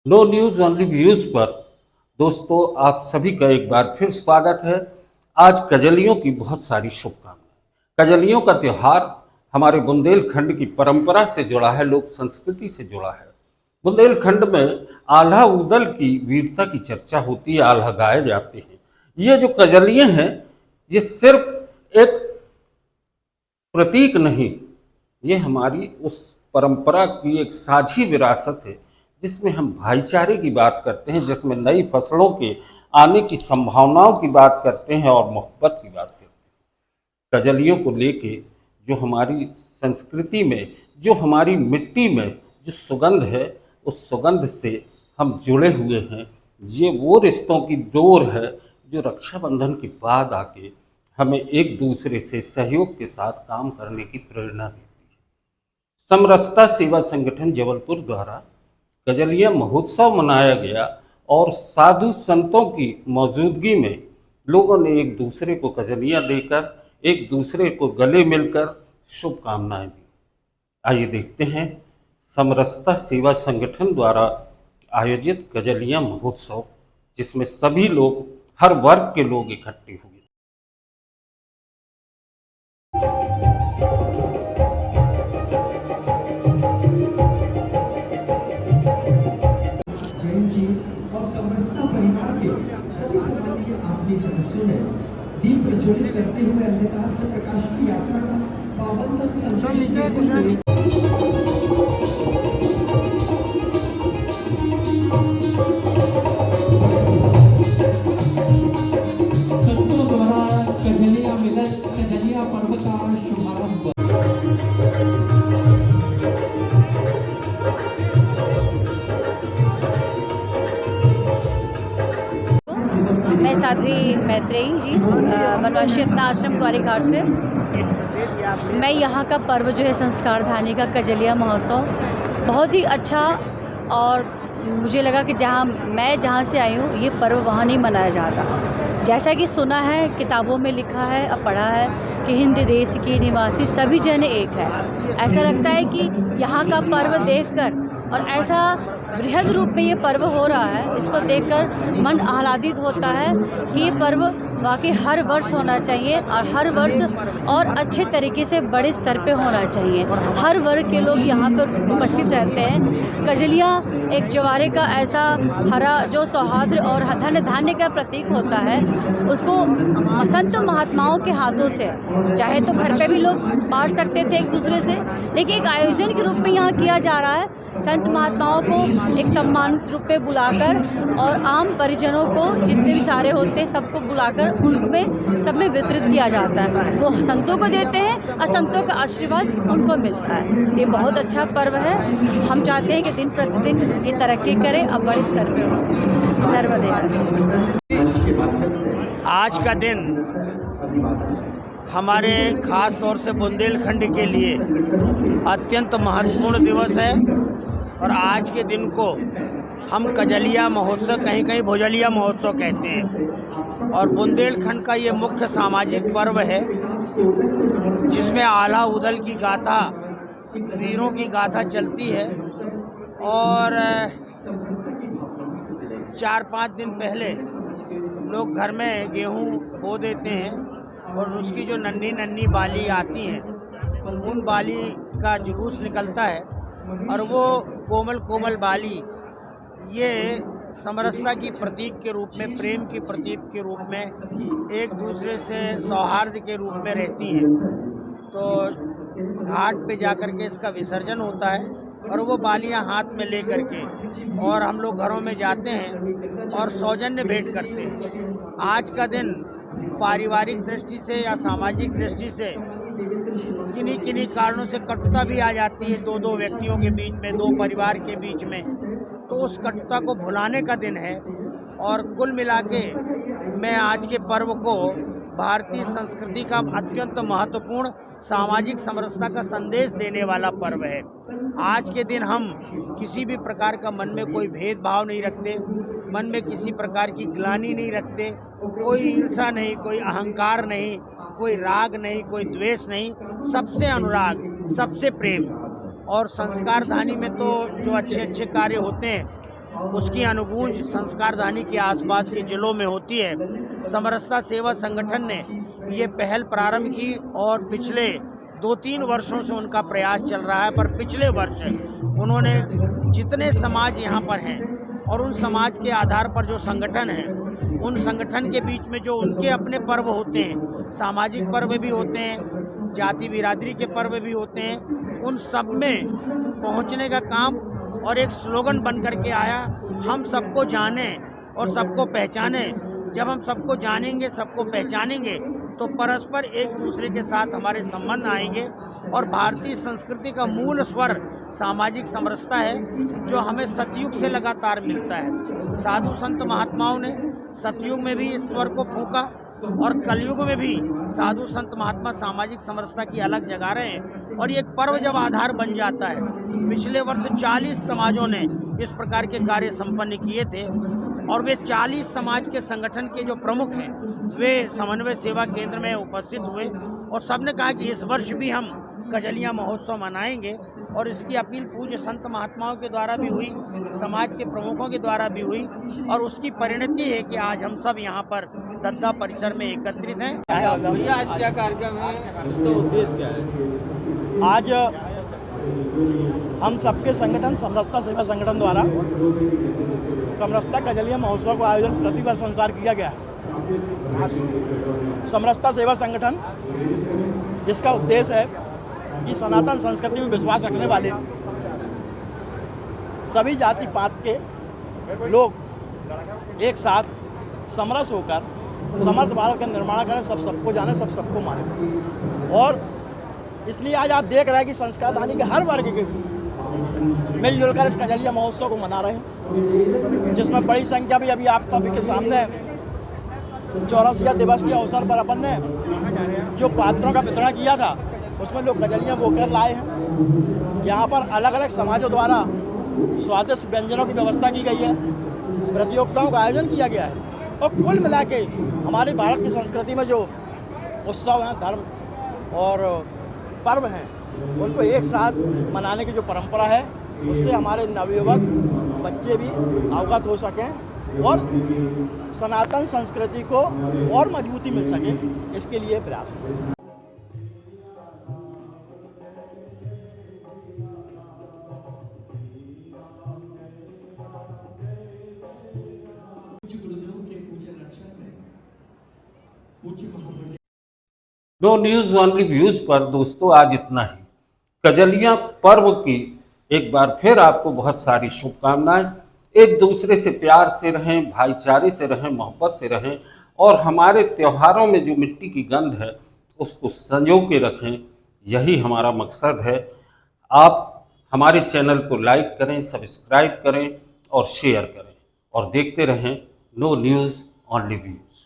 No news only views पर दोस्तों आप सभी का एक बार फिर स्वागत है। आज कजलियों की बहुत सारी शुभकामनाएं। कजलियों का त्यौहार हमारे बुंदेलखंड की परंपरा से जुड़ा है, लोक संस्कृति से जुड़ा है। बुंदेलखंड में आल्हा उदल की वीरता की चर्चा होती है, आल्हा गाए जाते हैं। ये जो कजलियां हैं, ये सिर्फ एक प्रतीक नहीं, ये हमारी उस परंपरा की एक साझी विरासत है जिसमें हम भाईचारे की बात करते हैं, जिसमें नई फसलों के आने की संभावनाओं की बात करते हैं और मोहब्बत की बात करते हैं। कजलियों को लेके जो हमारी संस्कृति में, जो हमारी मिट्टी में जो सुगंध है, उस सुगंध से हम जुड़े हुए हैं। ये वो रिश्तों की डोर है जो रक्षाबंधन के बाद आके हमें एक दूसरे से सहयोग के साथ काम करने की प्रेरणा देती है। समरसता सेवा संगठन जबलपुर द्वारा कजलिया महोत्सव मनाया गया और साधु संतों की मौजूदगी में लोगों ने एक दूसरे को कजलियाँ देकर, एक दूसरे को गले मिलकर शुभकामनाएं दी। आइए देखते हैं समरसता सेवा संगठन द्वारा आयोजित कजलिया महोत्सव, जिसमें सभी लोग, हर वर्ग के लोग इकट्ठे हुए। जैन जी और समरसता परिवार के सभी सम्मानीय आत्मीय सदस्यों ने दीप प्रज्वलित करते हुए अंधकार से प्रकाश की यात्रा का पावन संदेश देते हुए संतों द्वारा कजलिया मिलन, कजलिया पर्व का शुभारंभ। मैं साध्वी मैत्रेयी जी, वनवासी अपना आश्रम ग्वारीघाट से। मैं यहाँ का पर्व जो है संस्कार धानी का कजलिया महोत्सव बहुत ही अच्छा, और मुझे लगा कि जहाँ से आई हूँ ये पर्व वहाँ नहीं मनाया जाता। जैसा कि सुना है, किताबों में लिखा है और पढ़ा है कि हिंद देश के निवासी सभी जन एक है। ऐसा लगता है कि यहाँ का पर्व देखकर, और ऐसा बृहद रूप में ये पर्व हो रहा है, इसको देखकर मन आह्लादित होता है कि ये पर्व वाकई हर वर्ष होना चाहिए, और हर वर्ष और अच्छे तरीके से बड़े स्तर पे होना चाहिए। हर वर्ग के लोग यहाँ पर उपस्थित रहते हैं। कजलिया एक ज्वारे का ऐसा हरा जो सौहार्द और धन धान्य का प्रतीक होता है, उसको संत महात्माओं के हाथों से, चाहे तो घर पे भी लोग बांट सकते थे एक दूसरे से, लेकिन एक आयोजन के रूप में यहाँ किया जा रहा है। संत महात्माओं को एक सम्मानित रूप में बुलाकर और आम परिजनों को, जितने भी सारे होते हैं, सबको बुलाकर उनमें सब में वितरित किया जाता है। वो संतों को देते हैं और संतों का आशीर्वाद उनको मिलता है। ये बहुत अच्छा पर्व है। हम चाहते हैं कि दिन प्रतिदिन ये तरक्की करे और बड़े स्तर पर हो। नर्मदे। आज का दिन हमारे ख़ास तौर से बुंदेलखंड के लिए अत्यंत महत्वपूर्ण दिवस है, और आज के दिन को हम कजलिया महोत्सव, कहीं कहीं भोजलिया महोत्सव कहते हैं। और बुंदेलखंड का ये मुख्य सामाजिक पर्व है जिसमें आल्हा उदल की गाथा, वीरों की गाथा चलती है। और 4-5 दिन पहले लोग घर में गेहूँ बो देते हैं, और उसकी जो नन्ही नन्ही बाली आती हैं, उन बाली का जुलूस निकलता है, और वो कोमल कोमल बाली ये समरसता की प्रतीक के रूप में, प्रेम की प्रतीक के रूप में, एक दूसरे से सौहार्द के रूप में रहती हैं। तो घाट पे जाकर के इसका विसर्जन होता है, और वो बालियां हाथ में ले करके, और हम लोग घरों में जाते हैं और सौजन्य भेंट करते हैं। आज का दिन पारिवारिक दृष्टि से या सामाजिक दृष्टि से किन्हीं किन्हीं कारणों से कटुता भी आ जाती है, दो व्यक्तियों के बीच में, दो परिवार के बीच में, तो उस कटुता को भुलाने का दिन है। और कुल मिला के मैं आज के पर्व को भारतीय संस्कृति का अत्यंत महत्वपूर्ण सामाजिक समरसता का संदेश देने वाला पर्व है। आज के दिन हम किसी भी प्रकार का मन में कोई भेदभाव नहीं रखते, मन में किसी प्रकार की ग्लानि नहीं रखते, कोई ईर्षा नहीं, कोई अहंकार नहीं, कोई राग नहीं, कोई द्वेष नहीं, सबसे अनुराग, सबसे प्रेम। और संस्कार धानी में तो जो अच्छे अच्छे कार्य होते हैं उसकी अनुगूंज संस्कारधानी के आसपास के जिलों में होती है। समरसता सेवा संगठन ने ये पहल प्रारंभ की और पिछले 2-3 वर्षों से उनका प्रयास चल रहा है। पर पिछले वर्ष उन्होंने जितने समाज यहाँ पर हैं और उन समाज के आधार पर जो संगठन है, उन संगठन के बीच में जो उनके अपने पर्व होते हैं, सामाजिक पर्व भी होते हैं, जाति बिरादरी के पर्व भी होते हैं, उन सब में पहुँचने का काम और एक स्लोगन बन करके आया, हम सबको जानें और सबको पहचानें। जब हम सबको जानेंगे, सबको पहचानेंगे तो परस्पर एक दूसरे के साथ हमारे संबंध आएंगे। और भारतीय संस्कृति का मूल स्वर सामाजिक समरसता है, जो हमें सतयुग से लगातार मिलता है। साधु संत महात्माओं ने सतयुग में भी इस स्वर को फूंका और कलयुग में भी साधु संत महात्मा सामाजिक समरसता की अलग जगा रहे हैं। और ये एक पर्व जब आधार बन जाता है, पिछले वर्ष 40 समाजों ने इस प्रकार के कार्य संपन्न किए थे और वे 40 समाज के संगठन के जो प्रमुख हैं वे समन्वय सेवा केंद्र में उपस्थित हुए और सबने कहा कि इस वर्ष भी हम कजलिया महोत्सव मनाएंगे। और इसकी अपील पूज्य संत महात्माओं के द्वारा भी हुई, समाज के प्रमुखों के द्वारा भी हुई और उसकी परिणति है कि आज हम सब यहाँ पर दद्दा परिसर में एकत्रित हैं। भैया आज क्या कार्यक्रम है, इसका उद्देश्य क्या है? आज हम सबके संगठन समरसता सेवा संगठन द्वारा समरसता कजलिया महोत्सव का आयोजन प्रतिवर्ष अनुसार किया गया है। समरसता सेवा संगठन जिसका उद्देश्य है कि सनातन संस्कृति में विश्वास रखने वाले सभी जाति पात के लोग एक साथ समरस होकर समर्थ भारत का निर्माण करें, सबको जाने, सबको माने। और इसलिए आज आप देख रहे हैं कि संस्कारधानी के हर वर्ग के मिलजुल कर इस कजलिया महोत्सव को मना रहे हैं, जिसमें बड़ी संख्या भी अभी आप सभी के सामने 84 दिवस के अवसर पर अपन ने जो पात्रों का वितरण किया था उसमें लोग कजलियाँ बोकर लाए हैं। यहाँ पर अलग अलग समाजों द्वारा स्वादिष्ट व्यंजनों की व्यवस्था की गई है, प्रतियोगिताओं का आयोजन किया गया है और कुल मिला के हमारे भारत की संस्कृति में जो उत्सव हैं, धर्म और पर्व हैं, उनको एक साथ मनाने की जो परंपरा है, उससे हमारे नवयुवक बच्चे भी अवगत हो सकें और सनातन संस्कृति को और मजबूती मिल सके, इसके लिए प्रयास है। पूज्य गुरुदेव के पूजन अर्चन में पूज्य महामंडल नो न्यूज ओनली व्यूज पर दोस्तों आज इतना ही। कजलिया पर्व की एक बार फिर आपको बहुत सारी शुभकामनाएं। एक दूसरे से प्यार से रहें, भाईचारे से रहें, मोहब्बत से रहें और हमारे त्योहारों में जो मिट्टी की गंध है उसको संजो के रखें, यही हमारा मकसद है। आप हमारे चैनल को लाइक करें, सब्सक्राइब करें और शेयर करें और देखते रहें नो न्यूज़ ओनली व्यूज़।